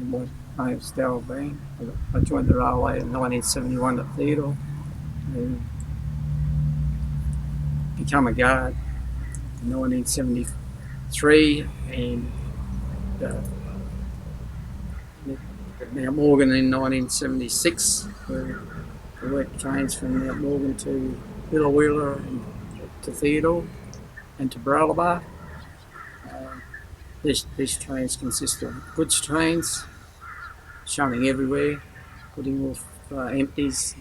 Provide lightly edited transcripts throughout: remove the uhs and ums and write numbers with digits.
My name's Darryl Bean. I joined the railway in 1971 at Theodore and become a guard in 1973 and at Mount Morgan in 1976, where I worked trains from Mount Morgan to Wheeler and to Theodore and to Baralaba. These trains consist of goods trains, shunting everywhere, putting off empties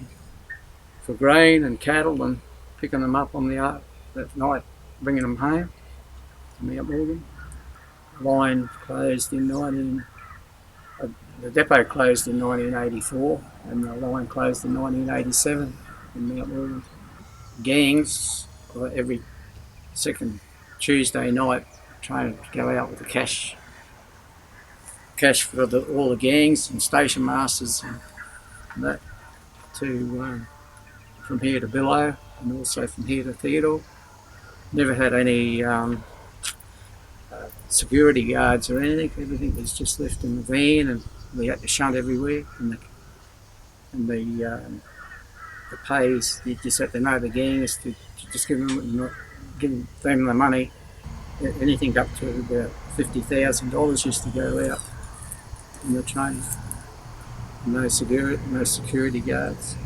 for grain and cattle and picking them up on the at night, bringing them home to Mount Morgan. The line closed in the depot closed in 1984 and the line closed in 1987 in Mount Morgan. Gangs every second Tuesday night trying to go out with the cash for all the gangs and station masters and that to from here to Billow and also from here to Theodore. Never had any security guards or anything. Everything was just left in the van, and we had to shunt everywhere. And the pays, you just had to know the gangs to just give them the money. Anything up to about $50,000 used to go out in the train. No security guards.